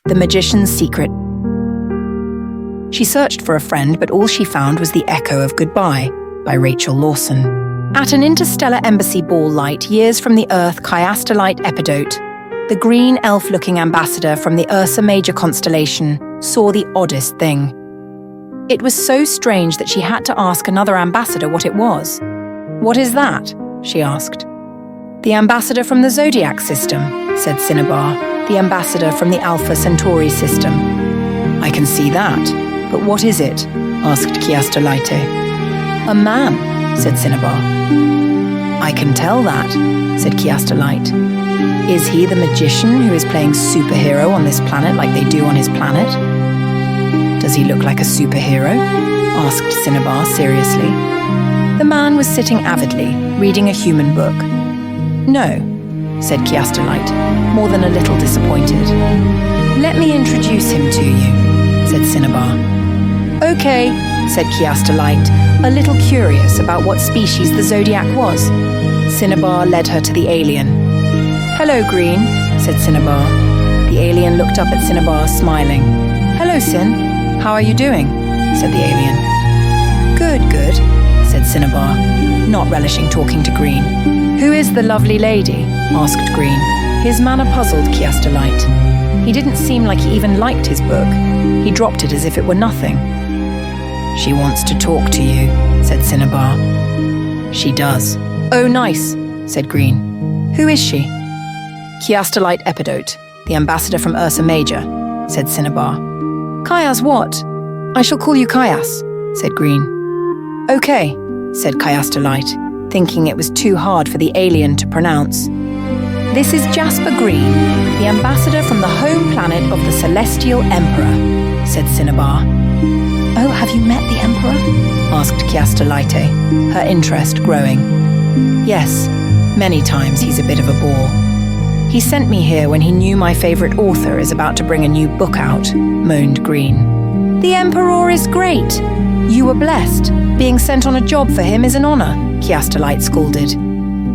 The Magician's Secret. She searched for a friend, but all she found was The Echo of Goodbye by Rachel Lawson. At an interstellar embassy ball light years from the Earth chiastolite epidote, the green elf-looking ambassador from the Ursa Major constellation saw the oddest thing. It was so strange that she had to ask another ambassador what it was. "What is that?" she asked. "The ambassador from the Zodiac system," said Cinnabar, "the ambassador from the Alpha Centauri system." "I can see that, but what is it?" asked Chiastolite. "A man," said Cinnabar. "I can tell that," said Chiastolite. "Is he the magician who is playing superhero on this planet like they do on his planet?" "Does he look like a superhero?" asked Cinnabar seriously. The man was sitting avidly, reading a human book. "No," said Chiastolite, more than a little disappointed. "Let me introduce him to you," said Cinnabar. "Okay," said Chiastolite, a little curious about what species the Zodiac was. Cinnabar led her to the alien. "Hello, Green," said Cinnabar. The alien looked up at Cinnabar, smiling. "Hello, Cin. How are you doing?" said the alien. Good, said Cinnabar, not relishing talking to Green. "Who is the lovely lady?" asked Green. His manner puzzled Chiastolite. He didn't seem like he even liked his book. He dropped it as if it were nothing. "She wants to talk to you," said Cinnabar. "She does." "Oh, nice," said Green. "Who is she?" "Chiastolite Epidote, the ambassador from Ursa Major," said Cinnabar. "Chias what?" "I shall call you Chias," said Green. "Okay," said Chiastolite, thinking it was too hard for the alien to pronounce. "This is Jasper Green, the ambassador from the home planet of the Celestial Emperor," said Cinnabar. "Oh, have you met the Emperor?" asked Chiastolite, her interest growing. "Yes, many times. He's a bit of a bore. He sent me here when he knew my favorite author is about to bring a new book out," moaned Green. "The Emperor is great. You were blessed. Being sent on a job for him is an honor," Chiastolite scolded.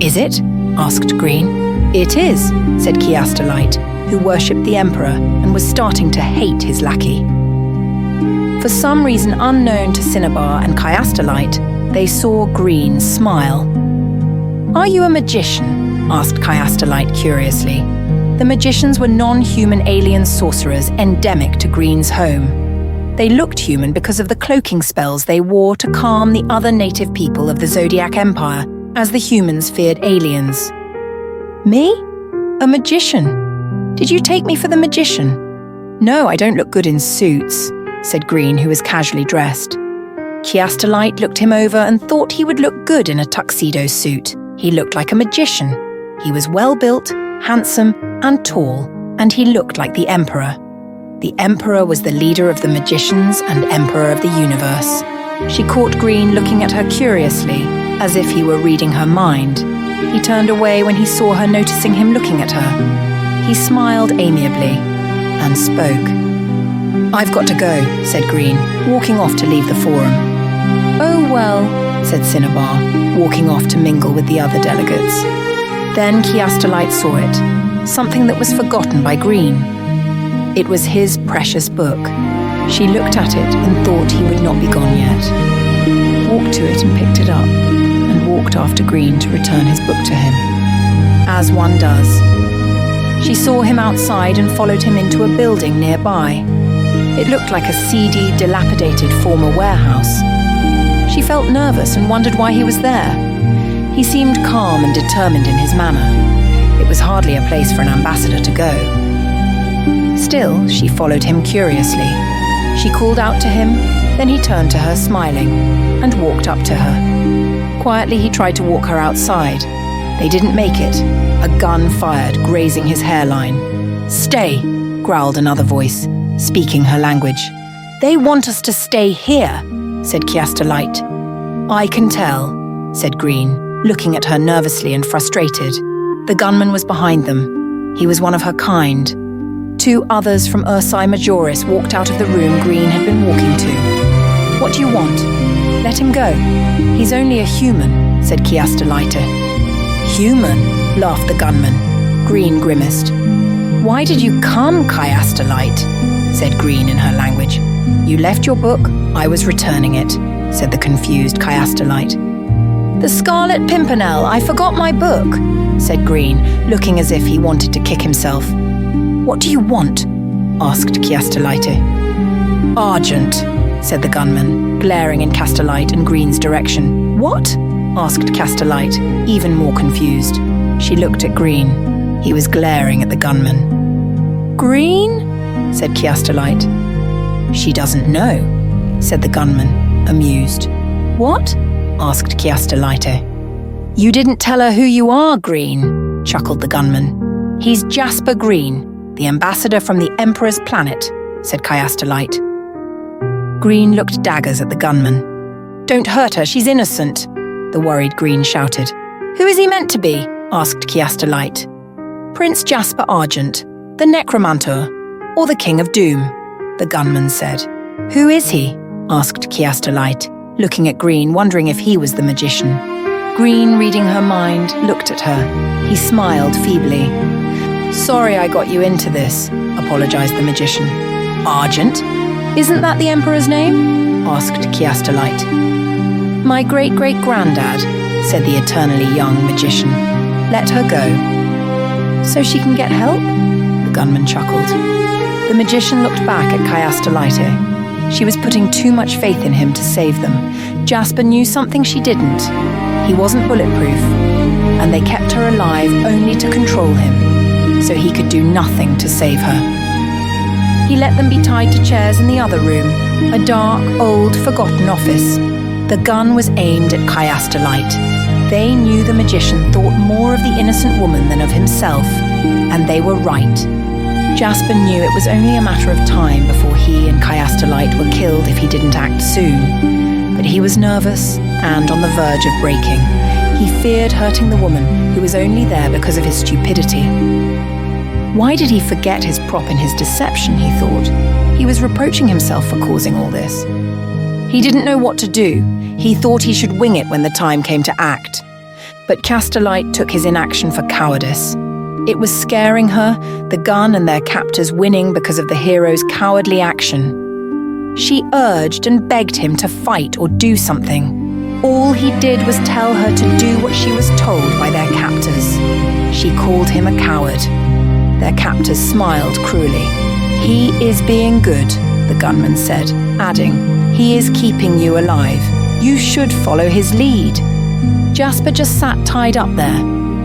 "Is it?" asked Green. "It is," said Chiastolite, who worshipped the Emperor and was starting to hate his lackey. For some reason unknown to Cinnabar and Chiastolite, they saw Green smile. "Are you a magician?" asked Chiastolite curiously. The magicians were non-human alien sorcerers endemic to Green's home. They looked human because of the cloaking spells they wore to calm the other native people of the Zodiac Empire, as the humans feared aliens. "Me? A magician? Did you take me for the magician?" "No, I don't look good in suits," said Green, who was casually dressed. Chiastolite looked him over and thought he would look good in a tuxedo suit. He looked like a magician. He was well-built, handsome, and tall, and he looked like the Emperor. The Emperor was the leader of the magicians and Emperor of the universe. She caught Green looking at her curiously, as if he were reading her mind. He turned away when he saw her noticing him looking at her. He smiled amiably and spoke. "I've got to go," said Green, walking off to leave the forum. "Oh well," said Cinnabar, walking off to mingle with the other delegates. Then Chiastolite saw it, something that was forgotten by Green. It was his precious book. She looked at it and thought he would not be gone yet. Walked to it and picked it up, and walked after Green to return his book to him. As one does. She saw him outside and followed him into a building nearby. It looked like a seedy, dilapidated former warehouse. She felt nervous and wondered why he was there. He seemed calm and determined in his manner. It was hardly a place for an ambassador to go. Still, she followed him curiously. She called out to him, then he turned to her smiling, and walked up to her. Quietly he tried to walk her outside. They didn't make it. A gun fired, grazing his hairline. "Stay," growled another voice, speaking her language. "They want us to stay here," said Chiastolite. "I can tell," said Green, looking at her nervously and frustrated. The gunman was behind them. He was one of her kind. 2 others from Ursae Majoris walked out of the room Green had been walking to. "What do you want?" "Let him go. He's only a human," said Chiastolite. "Human?" laughed the gunman. Green grimaced. "Why did you come, Chiastolite?" said Green in her language. "You left your book, I was returning it," said the confused Chiastolite. "The Scarlet Pimpernel, I forgot my book," said Green, looking as if he wanted to kick himself. "What do you want?" asked Chiastolite. "Argent," said the gunman, glaring in Castolite and Green's direction. "What?" asked Castolite, even more confused. She looked at Green. He was glaring at the gunman. "Green?" said Chiastolite. "She doesn't know," said the gunman, amused. "What?" asked Chiastolite. "You didn't tell her who you are, Green," chuckled the gunman. "He's Jasper Green, the ambassador from the Emperor's planet," said Chiastolite. Green looked daggers at the gunman. "Don't hurt her, she's innocent," the worried Green shouted. "Who is he meant to be?" asked Chiastolite. "Prince Jasper Argent, the Necromancer, or the King of Doom," the gunman said. "Who is he?" asked Chiastolite, looking at Green, wondering if he was the magician. Green, reading her mind, looked at her. He smiled feebly. "Sorry I got you into this," apologized the magician. "Argent? Isn't that the Emperor's name?" asked Chiastolite. "My great-great-granddad," said the eternally young magician. "Let her go." "So she can get help?" the gunman chuckled. The magician looked back at Chiastolite. She was putting too much faith in him to save them. Jasper knew something she didn't. He wasn't bulletproof, and they kept her alive only to control him, so he could do nothing to save her. He let them be tied to chairs in the other room, a dark, old, forgotten office. The gun was aimed at Chiastolite. They knew the magician thought more of the innocent woman than of himself, and they were right. Jasper knew it was only a matter of time before he and Chiastolite were killed if he didn't act soon. But he was nervous and on the verge of breaking. He feared hurting the woman who was only there because of his stupidity. Why did he forget his prop in his deception, he thought. He was reproaching himself for causing all this. He didn't know what to do. He thought he should wing it when the time came to act. But Castolite took his inaction for cowardice. It was scaring her, the gun and their captors winning because of the hero's cowardly action. She urged and begged him to fight or do something. All he did was tell her to do what she was told by their captors. She called him a coward. Their captors smiled cruelly. "He is being good," the gunman said, adding, "He is keeping you alive. You should follow his lead." Jasper just sat tied up there,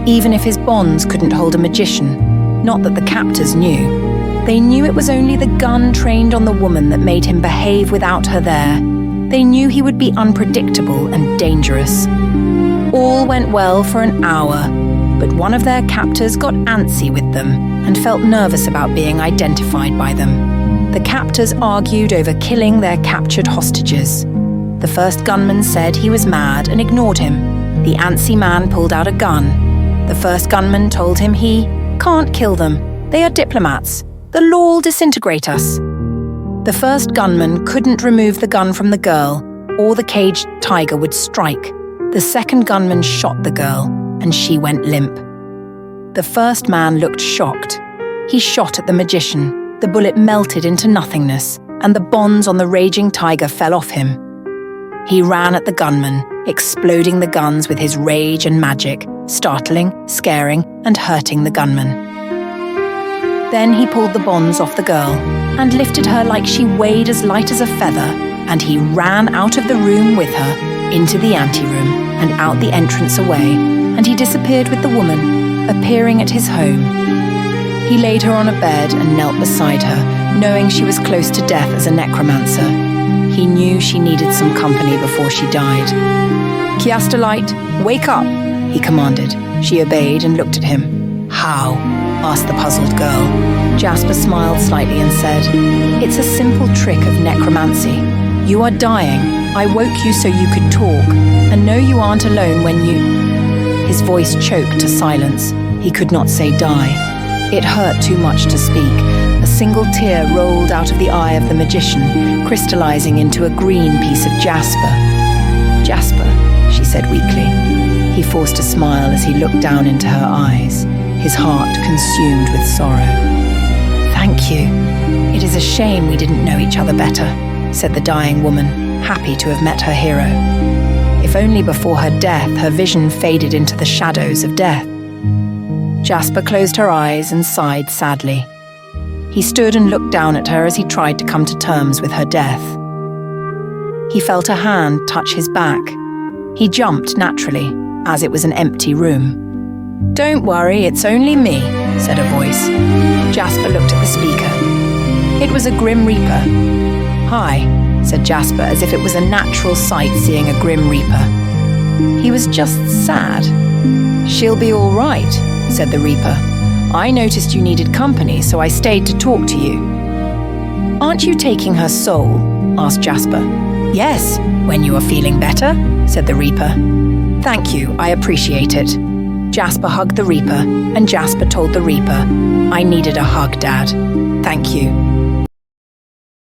even if his bonds couldn't hold a magician. Not that the captors knew. They knew it was only the gun trained on the woman that made him behave without her there. They knew he would be unpredictable and dangerous. All went well for an hour, but one of their captors got antsy with them and felt nervous about being identified by them. The captors argued over killing their captured hostages. The first gunman said he was mad and ignored him. The antsy man pulled out a gun. The first gunman told him he can't kill them. They are diplomats. The law will disintegrate us. The first gunman couldn't remove the gun from the girl, or the caged tiger would strike. The second gunman shot the girl, and she went limp. The first man looked shocked. He shot at the magician. The bullet melted into nothingness, and the bonds on the raging tiger fell off him. He ran at the gunman, exploding the guns with his rage and magic, startling, scaring, and hurting the gunman. Then he pulled the bonds off the girl and lifted her like she weighed as light as a feather, and he ran out of the room with her, into the anteroom and out the entrance away, and he disappeared with the woman, appearing at his home. He laid her on a bed and knelt beside her, knowing she was close to death as a necromancer. He knew she needed some company before she died. "Chiastolite, wake up," he commanded. She obeyed and looked at him. "How?" asked the puzzled girl. Jasper smiled slightly and said, "It's a simple trick of necromancy. You are dying. I woke you so you could talk, and know you aren't alone when you..." His voice choked to silence. He could not say die. It hurt too much to speak. A single tear rolled out of the eye of the magician, crystallizing into a green piece of jasper. "Jasper," she said weakly. He forced a smile as he looked down into her eyes, his heart consumed with sorrow. Thank you. It is a shame we didn't know each other better, said the dying woman, happy to have met her hero. If only before her death her vision faded into the shadows of death. Jasper closed her eyes and sighed sadly. He stood and looked down at her as he tried to come to terms with her death. He felt a hand touch his back. He jumped naturally, as it was an empty room. "Don't worry, it's only me," said a voice. Jasper looked at the speaker. It was a Grim Reaper. "Hi," said Jasper, as if it was a natural sight seeing a Grim Reaper. He was just sad. "She'll be all right," said the Reaper. "I noticed you needed company, so I stayed to talk to you." "Aren't you taking her soul?" asked Jasper. "Yes, when you are feeling better," said the Reaper. "Thank you, I appreciate it." Jasper hugged the Reaper, and Jasper told the Reaper, "I needed a hug, Dad. Thank you."